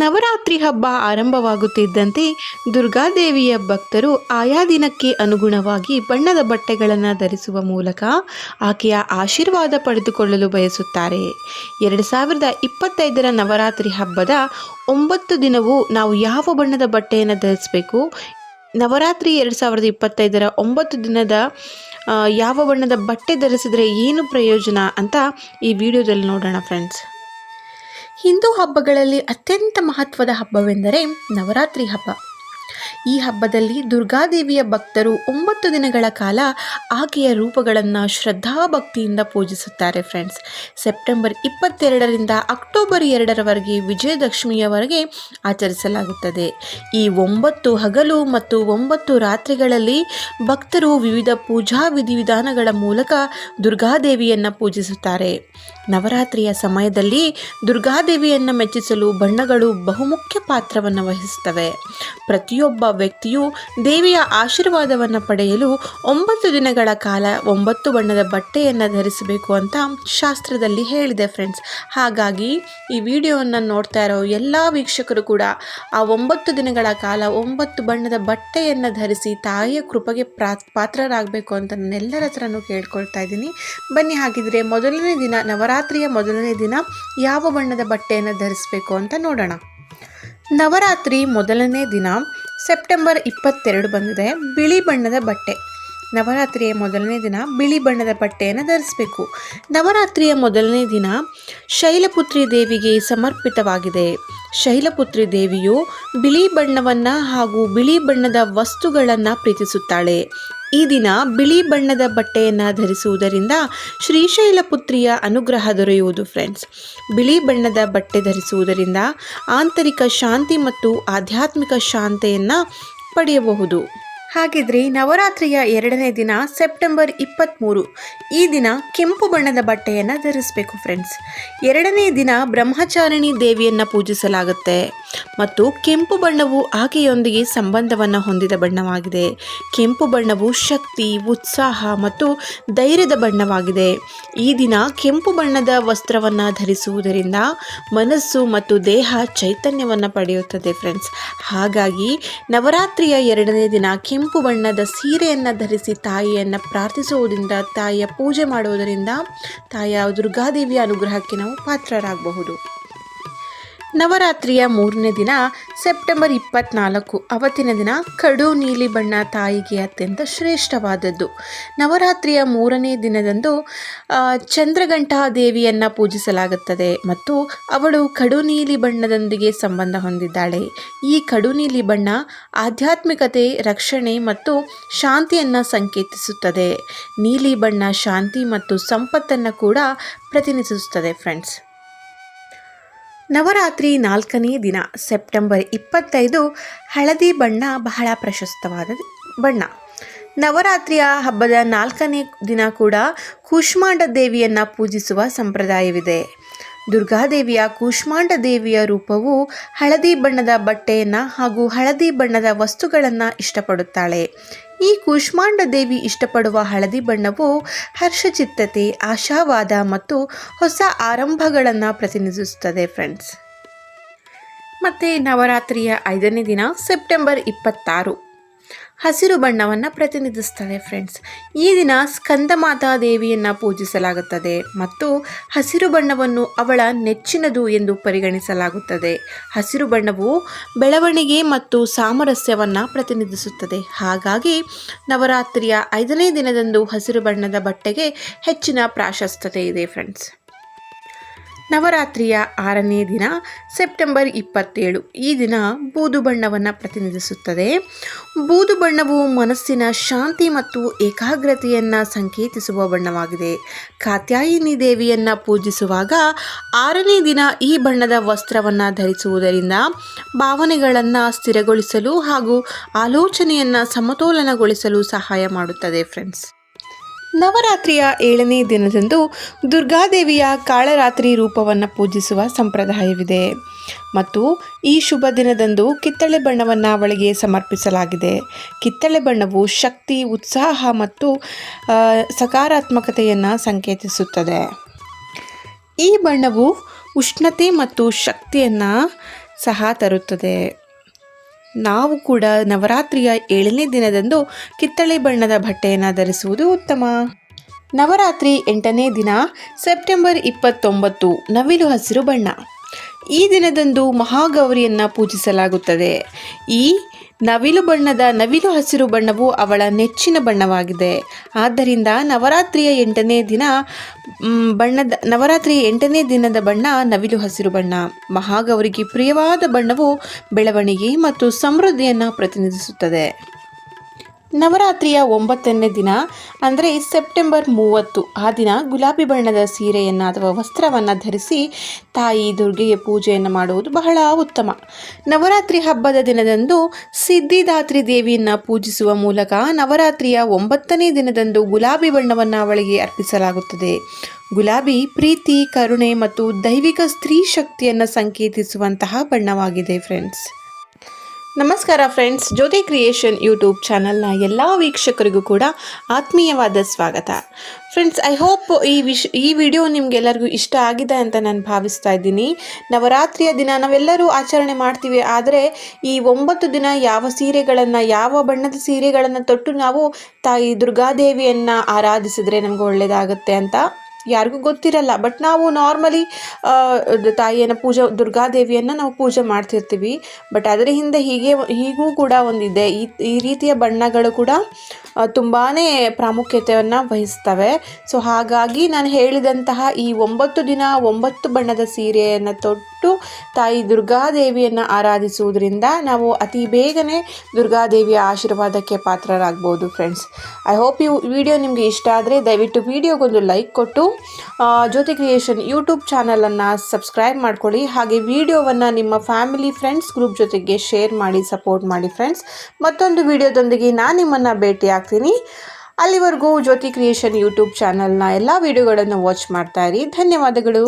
ನವರಾತ್ರಿ ಹಬ್ಬ ಆರಂಭವಾಗುತ್ತಿದ್ದಂತೆ ದುರ್ಗಾದೇವಿಯ ಭಕ್ತರು ಆಯಾ ದಿನಕ್ಕೆ ಅನುಗುಣವಾಗಿ ಬಣ್ಣದ ಬಟ್ಟೆಗಳನ್ನು ಧರಿಸುವ ಮೂಲಕ ಆಕೆಯ ಆಶೀರ್ವಾದ ಪಡೆದುಕೊಳ್ಳಲು ಬಯಸುತ್ತಾರೆ. 2025ರ ನವರಾತ್ರಿ ಹಬ್ಬದ 9 ದಿನವೂ ನಾವು ಯಾವ ಬಣ್ಣದ ಬಟ್ಟೆಯನ್ನು ಧರಿಸಬೇಕು, ನವರಾತ್ರಿ 2025ರ 9 ದಿನದ ಯಾವ ಬಣ್ಣದ ಬಟ್ಟೆ ಧರಿಸಿದರೆ ಏನು ಪ್ರಯೋಜನ ಅಂತ ಈ ವಿಡಿಯೋದಲ್ಲಿ ನೋಡೋಣ ಫ್ರೆಂಡ್ಸ್. ಹಿಂದೂ ಹಬ್ಬಗಳಲ್ಲಿ ಅತ್ಯಂತ ಮಹತ್ವದ ಹಬ್ಬವೆಂದರೆ ನವರಾತ್ರಿ ಹಬ್ಬ. ಈ ಹಬ್ಬದಲ್ಲಿ ದುರ್ಗಾದೇವಿಯ ಭಕ್ತರು 9 ದಿನಗಳ ಕಾಲ ಆಕೆಯ ರೂಪಗಳನ್ನು ಶ್ರದ್ಧಾಭಕ್ತಿಯಿಂದ ಪೂಜಿಸುತ್ತಾರೆ ಫ್ರೆಂಡ್ಸ್. ಸೆಪ್ಟೆಂಬರ್ 22ರಿಂದ ಅಕ್ಟೋಬರ್ 2ರವರೆಗೆ ವಿಜಯದಶಮಿಯವರೆಗೆ ಆಚರಿಸಲಾಗುತ್ತದೆ. ಈ 9 ಹಗಲು ಮತ್ತು 9 ರಾತ್ರಿಗಳಲ್ಲಿ ಭಕ್ತರು ವಿವಿಧ ಪೂಜಾ ವಿಧಿವಿಧಾನಗಳ ಮೂಲಕ ದುರ್ಗಾದೇವಿಯನ್ನು ಪೂಜಿಸುತ್ತಾರೆ. ನವರಾತ್ರಿಯ ಸಮಯದಲ್ಲಿ ದುರ್ಗಾದೇವಿಯನ್ನು ಮೆಚ್ಚಿಸಲು ಬಣ್ಣಗಳು ಬಹುಮುಖ್ಯ ಪಾತ್ರವನ್ನು ವಹಿಸುತ್ತವೆ. ಪ್ರತಿಯೊಬ್ಬ ವ್ಯಕ್ತಿಯು ದೇವಿಯ ಆಶೀರ್ವಾದವನ್ನು ಪಡೆಯಲು 9 ದಿನಗಳ ಕಾಲ 9 ಬಣ್ಣದ ಬಟ್ಟೆಯನ್ನು ಧರಿಸಬೇಕು ಅಂತ ಶಾಸ್ತ್ರದಲ್ಲಿ ಹೇಳಿದೆ ಫ್ರೆಂಡ್ಸ್. ಹಾಗಾಗಿ ಈ ವಿಡಿಯೋವನ್ನು ನೋಡ್ತಾ ಇರೋ ಎಲ್ಲ ವೀಕ್ಷಕರು ಕೂಡ ಆ 9 ದಿನಗಳ ಕಾಲ 9 ಬಣ್ಣದ ಬಟ್ಟೆಯನ್ನು ಧರಿಸಿ ತಾಯಿಯ ಕೃಪೆಗೆ ಪಾತ್ರರಾಗಬೇಕು ಅಂತ ನಾನೆಲ್ಲರ ಹತ್ರನೂ ಕೇಳ್ಕೊಳ್ತಾ ಇದ್ದೀನಿ. ಬನ್ನಿ, ಹಾಗಿದ್ರೆ ಮೊದಲನೇ ದಿನ, ನವರಾತ್ರಿಯ ಮೊದಲನೇ ದಿನ ಯಾವ ಬಣ್ಣದ ಬಟ್ಟೆಯನ್ನು ಧರಿಸಬೇಕು ಅಂತ ನೋಡೋಣ. ನವರಾತ್ರಿ ಮೊದಲನೇ ದಿನ ಸೆಪ್ಟೆಂಬರ್ 22 ಬಂದಿದೆ. ಬಿಳಿ ಬಣ್ಣದ ಬಟ್ಟೆ. ನವರಾತ್ರಿಯ ಮೊದಲನೇ ದಿನ ಬಿಳಿ ಬಣ್ಣದ ಬಟ್ಟೆಯನ್ನು ಧರಿಸಬೇಕು. ನವರಾತ್ರಿಯ ಮೊದಲನೇ ದಿನ ಶೈಲಪುತ್ರಿ ದೇವಿಗೆ ಸಮರ್ಪಿತವಾಗಿದೆ. ಶೈಲಪುತ್ರಿ ದೇವಿಯು ಬಿಳಿ ಬಣ್ಣವನ್ನು ಹಾಗೂ ಬಿಳಿ ಬಣ್ಣದ ವಸ್ತುಗಳನ್ನು ಪ್ರೀತಿಸುತ್ತಾಳೆ. ಈ ದಿನ ಬಿಳಿ ಬಣ್ಣದ ಬಟ್ಟೆಯನ್ನು ಧರಿಸುವುದರಿಂದ ಶ್ರೀಶೈಲಪುತ್ರಿಯ ಅನುಗ್ರಹ ದೊರೆಯುವುದು ಫ್ರೆಂಡ್ಸ್. ಬಿಳಿ ಬಣ್ಣದ ಬಟ್ಟೆ ಧರಿಸುವುದರಿಂದ ಆಂತರಿಕ ಶಾಂತಿ ಮತ್ತು ಆಧ್ಯಾತ್ಮಿಕ ಶಾಂತಿಯನ್ನು ಪಡೆಯಬಹುದು. ಹಾಗಿದ್ರೆ ನವರಾತ್ರಿಯ 2ನೇ ದಿನ ಸೆಪ್ಟೆಂಬರ್ 23, ಈ ದಿನ ಕೆಂಪು ಬಣ್ಣದ ಬಟ್ಟೆಯನ್ನು ಧರಿಸಬೇಕು ಫ್ರೆಂಡ್ಸ್. 2ನೇ ದಿನ ಬ್ರಹ್ಮಚಾರಿಣಿ ದೇವಿಯನ್ನು ಪೂಜಿಸಲಾಗುತ್ತೆ ಮತ್ತು ಕೆಂಪು ಬಣ್ಣವು ಆಕೆಯೊಂದಿಗೆ ಸಂಬಂಧವನ್ನು ಹೊಂದಿದ ಬಣ್ಣವಾಗಿದೆ. ಕೆಂಪು ಬಣ್ಣವು ಶಕ್ತಿ, ಉತ್ಸಾಹ ಮತ್ತು ಧೈರ್ಯದ ಬಣ್ಣವಾಗಿದೆ. ಈ ದಿನ ಕೆಂಪು ಬಣ್ಣದ ವಸ್ತ್ರವನ್ನು ಧರಿಸುವುದರಿಂದ ಮನಸ್ಸು ಮತ್ತು ದೇಹ ಚೈತನ್ಯವನ್ನು ಪಡೆಯುತ್ತದೆ ಫ್ರೆಂಡ್ಸ್. ಹಾಗಾಗಿ ನವರಾತ್ರಿಯ 2ನೇ ದಿನ ಕೆಂಪು ಬಣ್ಣದ ಸೀರೆಯನ್ನು ಧರಿಸಿ ತಾಯಿಯನ್ನು ಪ್ರಾರ್ಥಿಸುವುದರಿಂದ, ತಾಯಿಯ ಪೂಜೆ ಮಾಡುವುದರಿಂದ ತಾಯಿಯ ದುರ್ಗಾದೇವಿಯ ಅನುಗ್ರಹಕ್ಕೆ ನಾವು ಪಾತ್ರರಾಗಬಹುದು. ನವರಾತ್ರಿಯ 3ನೇ ದಿನ ಸೆಪ್ಟೆಂಬರ್ 24, ಅವತ್ತಿನ ದಿನ ಕಡು ನೀಲಿ ಬಣ್ಣ ತಾಯಿಗೆ ಅತ್ಯಂತ ಶ್ರೇಷ್ಠವಾದದ್ದು. ನವರಾತ್ರಿಯ 3ನೇ ದಿನದಂದು ಚಂದ್ರಘಂಟಾ ದೇವಿಯನ್ನು ಪೂಜಿಸಲಾಗುತ್ತದೆ ಮತ್ತು ಅವಳು ಕಡು ನೀಲಿ ಬಣ್ಣದೊಂದಿಗೆ ಸಂಬಂಧ ಹೊಂದಿದ್ದಾಳೆ. ಈ ಕಡು ನೀಲಿ ಬಣ್ಣ ಆಧ್ಯಾತ್ಮಿಕತೆ, ರಕ್ಷಣೆ ಮತ್ತು ಶಾಂತಿಯನ್ನು ಸಂಕೇತಿಸುತ್ತದೆ. ನೀಲಿ ಬಣ್ಣ ಶಾಂತಿ ಮತ್ತು ಸಂಪತ್ತನ್ನು ಕೂಡ ಪ್ರತಿನಿಧಿಸುತ್ತದೆ ಫ್ರೆಂಡ್ಸ್. ನವರಾತ್ರಿ 4ನೇ ದಿನ ಸೆಪ್ಟೆಂಬರ್ 25, ಹಳದಿ ಬಣ್ಣ ಬಹಳ ಪ್ರಶಸ್ತವಾದ ಬಣ್ಣ. ನವರಾತ್ರಿಯ ಹಬ್ಬದ 4ನೇ ದಿನ ಕೂಡ ಕೂಷ್ಮಾಂಡ ದೇವಿಯನ್ನು ಪೂಜಿಸುವ ಸಂಪ್ರದಾಯವಿದೆ. ದುರ್ಗಾದೇವಿಯ ಕೂಷ್ಮಾಂಡ ದೇವಿಯ ರೂಪವು ಹಳದಿ ಬಣ್ಣದ ಬಟ್ಟೆಯನ್ನು ಹಾಗೂ ಹಳದಿ ಬಣ್ಣದ ವಸ್ತುಗಳನ್ನು ಇಷ್ಟಪಡುತ್ತಾಳೆ. ಈ ಕೂಷ್ಮಾಂಡ ದೇವಿ ಇಷ್ಟಪಡುವ ಹಳದಿ ಬಣ್ಣವು ಹರ್ಷಚಿತ್ತತೆ, ಆಶಾವಾದ ಮತ್ತು ಹೊಸ ಆರಂಭಗಳನ್ನು ಪ್ರತಿನಿಧಿಸುತ್ತದೆ ಫ್ರೆಂಡ್ಸ್. ಮತ್ತು ನವರಾತ್ರಿಯ 5ನೇ ದಿನ ಸೆಪ್ಟೆಂಬರ್ 26, ಹಸಿರು ಬಣ್ಣವನ್ನು ಪ್ರತಿನಿಧಿಸುತ್ತದೆ ಫ್ರೆಂಡ್ಸ್. ಈ ದಿನ ಸ್ಕಂದಮಾತಾ ದೇವಿಯನ್ನು ಪೂಜಿಸಲಾಗುತ್ತದೆ ಮತ್ತು ಹಸಿರು ಬಣ್ಣವನ್ನು ಅವಳ ನೆಚ್ಚಿನದು ಎಂದು ಪರಿಗಣಿಸಲಾಗುತ್ತದೆ. ಹಸಿರು ಬಣ್ಣವು ಬೆಳವಣಿಗೆ ಮತ್ತು ಸಾಮರಸ್ಯವನ್ನು ಪ್ರತಿನಿಧಿಸುತ್ತದೆ. ಹಾಗಾಗಿ ನವರಾತ್ರಿಯ 5ನೇ ದಿನದಂದು ಹಸಿರು ಬಣ್ಣದ ಬಟ್ಟೆಗೆ ಹೆಚ್ಚಿನ ಪ್ರಾಶಸ್ತ್ಯತೆ ಇದೆ ಫ್ರೆಂಡ್ಸ್. ನವರಾತ್ರಿಯ 6ನೇ ದಿನ ಸೆಪ್ಟೆಂಬರ್ 27, ಈ ದಿನ ಬೂದು ಬಣ್ಣವನ್ನು ಪ್ರತಿನಿಧಿಸುತ್ತದೆ. ಬೂದು ಬಣ್ಣವು ಮನಸ್ಸಿನ ಶಾಂತಿ ಮತ್ತು ಏಕಾಗ್ರತೆಯನ್ನು ಸಂಕೇತಿಸುವ ಬಣ್ಣವಾಗಿದೆ. ಕಾತ್ಯಾಯಿನಿ ದೇವಿಯನ್ನು ಪೂಜಿಸುವಾಗ 6ನೇ ದಿನ ಈ ಬಣ್ಣದ ವಸ್ತ್ರವನ್ನು ಧರಿಸುವುದರಿಂದ ಭಾವನೆಗಳನ್ನು ಸ್ಥಿರಗೊಳಿಸಲು ಹಾಗೂ ಆಲೋಚನೆಯನ್ನು ಸಮತೋಲನಗೊಳಿಸಲು ಸಹಾಯ ಮಾಡುತ್ತದೆ ಫ್ರೆಂಡ್ಸ್. ನವರಾತ್ರಿಯ 7ನೇ ದಿನದಂದು ದುರ್ಗಾದೇವಿಯ ಕಾಳರಾತ್ರಿ ರೂಪವನ್ನು ಪೂಜಿಸುವ ಸಂಪ್ರದಾಯವಿದೆ ಮತ್ತು ಈ ಶುಭ ದಿನದಂದು ಕಿತ್ತಳೆ ಬಣ್ಣವನ್ನು ಅವಳಿಗೆ ಸಮರ್ಪಿಸಲಾಗಿದೆ. ಕಿತ್ತಳೆ ಬಣ್ಣವು ಶಕ್ತಿ, ಉತ್ಸಾಹ ಮತ್ತು ಸಕಾರಾತ್ಮಕತೆಯನ್ನು ಸಂಕೇತಿಸುತ್ತದೆ. ಈ ಬಣ್ಣವು ಉಷ್ಣತೆ ಮತ್ತು ಶಕ್ತಿಯನ್ನು ಸಹ ತರುತ್ತದೆ. ನಾವು ಕೂಡ ನವರಾತ್ರಿಯ 7ನೇ ದಿನದಂದು ಕಿತ್ತಳೆ ಬಣ್ಣದ ಬಟ್ಟೆಯನ್ನು ಧರಿಸುವುದು ಉತ್ತಮ. ನವರಾತ್ರಿ 8ನೇ ದಿನ ಸೆಪ್ಟೆಂಬರ್ 29 ನವಿಲು ಹಸಿರು ಬಣ್ಣ. ಈ ದಿನದಂದು ಮಹಾಗೌರಿಯನ್ನು ಪೂಜಿಸಲಾಗುತ್ತದೆ. ಈ ನವಿಲು ಹಸಿರು ಬಣ್ಣವು ಅವಳ ನೆಚ್ಚಿನ ಬಣ್ಣವಾಗಿದೆ. ಆದ್ದರಿಂದ ನವರಾತ್ರಿಯ 8ನೇ ದಿನದ ಬಣ್ಣ ನವಿಲು ಹಸಿರು ಬಣ್ಣ. ಮಹಾಗೌರಿಗೆ ಪ್ರಿಯವಾದ ಬಣ್ಣವು ಬೆಳವಣಿಗೆ ಮತ್ತು ಸಮೃದ್ಧಿಯನ್ನು ಪ್ರತಿನಿಧಿಸುತ್ತದೆ. ನವರಾತ್ರಿಯ 9ನೇ ದಿನ ಅಂದರೆ ಸೆಪ್ಟೆಂಬರ್ 30, ಆ ದಿನ ಗುಲಾಬಿ ಬಣ್ಣದ ಸೀರೆಯನ್ನು ಅಥವಾ ವಸ್ತ್ರವನ್ನು ಧರಿಸಿ ತಾಯಿ ದುರ್ಗೆಗೆ ಪೂಜೆಯನ್ನು ಮಾಡುವುದು ಬಹಳ ಉತ್ತಮ. ನವರಾತ್ರಿ ಹಬ್ಬದ ದಿನದಂದು ಸಿದ್ಧಿದಾತ್ರಿ ದೇವಿಯನ್ನು ಪೂಜಿಸುವ ಮೂಲಕ ನವರಾತ್ರಿಯ 9ನೇ ದಿನದಂದು ಗುಲಾಬಿ ಬಣ್ಣವನ್ನು ಅವಳಿಗೆ ಅರ್ಪಿಸಲಾಗುತ್ತದೆ. ಗುಲಾಬಿ ಪ್ರೀತಿ, ಕರುಣೆ ಮತ್ತು ದೈವಿಕ ಸ್ತ್ರೀ ಶಕ್ತಿಯನ್ನು ಸಂಕೇತಿಸುವಂತಹ ಬಣ್ಣವಾಗಿದೆ ಫ್ರೆಂಡ್ಸ್. ನಮಸ್ಕಾರ ಫ್ರೆಂಡ್ಸ್, ಜ್ಯೋತಿ ಕ್ರಿಯೇಷನ್ ಯೂಟ್ಯೂಬ್ ಚಾನಲ್ನ ಎಲ್ಲ ವೀಕ್ಷಕರಿಗೂ ಕೂಡ ಆತ್ಮೀಯವಾದ ಸ್ವಾಗತ. ಫ್ರೆಂಡ್ಸ್, ಐ ಹೋಪ್ ಈ ವಿಡಿಯೋ ನಿಮಗೆಲ್ಲರಿಗೂ ಇಷ್ಟ ಆಗಿದೆ ಅಂತ ನಾನು ಭಾವಿಸ್ತಾ ಇದ್ದೀನಿ. ನವರಾತ್ರಿಯ ದಿನ ನಾವೆಲ್ಲರೂ ಆಚರಣೆ ಮಾಡ್ತೀವಿ, ಆದರೆ ಈ 9 ದಿನ ಯಾವ ಬಣ್ಣದ ಸೀರೆಗಳನ್ನು ತೊಟ್ಟು ನಾವು ತಾಯಿ ದುರ್ಗಾದೇವಿಯನ್ನು ಆರಾಧಿಸಿದ್ರೆ ನಮ್ಗೆ ಒಳ್ಳೆಯದಾಗುತ್ತೆ ಅಂತ ಯಾರಿಗೂ ಗೊತ್ತಿರಲ್ಲ. ಬಟ್ ನಾವು ನಾರ್ಮಲಿ ದುರ್ಗಾದೇವಿಯನ್ನು ನಾವು ಪೂಜೆ ಮಾಡ್ತಿರ್ತೀವಿ. ಬಟ್ ಅದರ ಹಿಂದೆ ಹೀಗೂ ಕೂಡ ಒಂದಿದೆ. ಈ ರೀತಿಯ ಬಣ್ಣಗಳು ಕೂಡ ತುಂಬಾ ಪ್ರಾಮುಖ್ಯತೆಯನ್ನು ವಹಿಸ್ತವೆ. ಸೊ ಹಾಗಾಗಿ ನಾನು ಹೇಳಿದಂತಹ ಈ 9 ದಿನ 9 ಬಣ್ಣದ ಸೀರೆಯನ್ನು ತೊಟ್ಟು ತಾಯಿ ದುರ್ಗಾದೇವಿಯನ್ನು ಆರಾಧಿಸುವುದರಿಂದ ನಾವು ಅತಿ ಬೇಗನೆ ದುರ್ಗಾದೇವಿಯ ಆಶೀರ್ವಾದಕ್ಕೆ ಪಾತ್ರರಾಗ್ಬೋದು ಫ್ರೆಂಡ್ಸ್. ಐ ಹೋಪ್ ಈ ವಿಡಿಯೋ ನಿಮಗೆ ಇಷ್ಟ ಆದರೆ ದಯವಿಟ್ಟು ವಿಡಿಯೋಗೊಂದು ಲೈಕ್ ಕೊಟ್ಟು ಜ್ಯೋತಿ ಕ್ರಿಯೇಷನ್ ಯೂಟ್ಯೂಬ್ ಚಾನಲನ್ನು ಸಬ್ಸ್ಕ್ರೈಬ್ ಮಾಡ್ಕೊಳ್ಳಿ. ಹಾಗೆ ವಿಡಿಯೋವನ್ನು ನಿಮ್ಮ ಫ್ಯಾಮಿಲಿ ಫ್ರೆಂಡ್ಸ್ ಗ್ರೂಪ್ ಜೊತೆಗೆ ಶೇರ್ ಮಾಡಿ ಸಪೋರ್ಟ್ ಮಾಡಿ ಫ್ರೆಂಡ್ಸ್. ಮತ್ತೊಂದು ವಿಡಿಯೋದೊಂದಿಗೆ ನಾನು ನಿಮ್ಮನ್ನು ಭೇಟಿ ಆಗ್ತೀನಿ. ಅಲ್ಲಿವರೆಗೂ ಜ್ಯೋತಿ ಕ್ರಿಯೇಷನ್ ಯೂಟ್ಯೂಬ್ ಚಾನಲ್ನ ಎಲ್ಲ ವಿಡಿಯೋಗಳನ್ನು ವಾಚ್ ಮಾಡ್ತಾ ಇರಿ. ಧನ್ಯವಾದಗಳು.